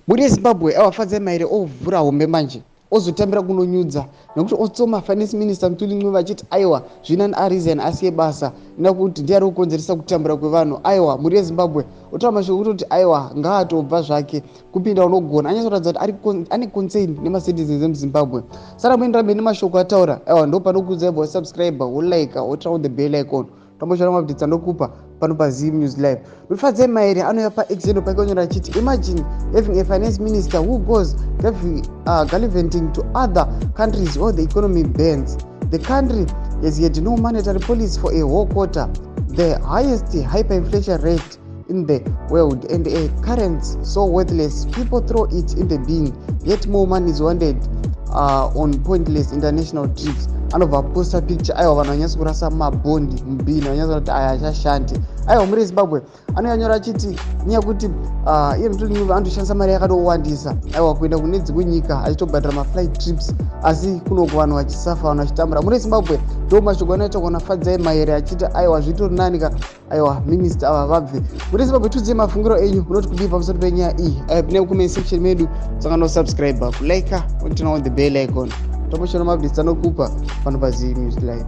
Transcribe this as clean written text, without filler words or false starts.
muri yeZimbabwe Fadzai Mahere Ovhura Hombe manje ozotambira kunonyudza nekuti otsoma finance minister Mthuli Ncube achiti aiwa zvinani areason asiye basa nekuti ndiye ari kukonzeresa kutambira kwevanhu. Aiwa muri yeZimbabwe otaura mashoko kutoti aiwa ngaatobva zvake kupinda unogona, anyazoratidza kuti ane concern nemacitizens emuZimbabwe. Saka muendera mberi nemashoko ataura aiwa ndo panokudzai subscribe wolike woturn on the bell icon tamboshora mabvitsi anokupa pano paZim News Live. Fadzai Mahere anouya paexendo pake onyora achiti imagine having a finance minister who goes gallivanting to other countries where the economy bends. The country has yet no monetary policy for a whole quarter, the highest hyperinflation rate in the world, and a currency so worthless people throw it in the bin, yet more money is wanted on pointless international trips. Anobva posta picture aiwa vanhu vanyatsa kurasa mabhondi mubhini vanyatsa kuti aya achashandi. Aiwa muri yeZimbabwe anonyanyora achiti nyaya kuti iye Mthuli Ncube andoshandisa mari yakadowandisa aiwa kuenda kune dzimwe nyika achitobhadhara maflight trips, asi kunoko vanhu vachisafa vanhu vachitambura. Muri yeZimbabwe ndo mashoko anoita kuona Fadzai Mahere achiti aiwa zvitori nani ka aiwa minister ava vabve. Muri yeZimbabwe tudziye mafungiro enyu munoti kudii pamusoro penyaya iyi. Pine comment section medu saka no subscribe kulike and turn on the bell icon. Tamboshora mabvitsi anokupa pano paZim News Live.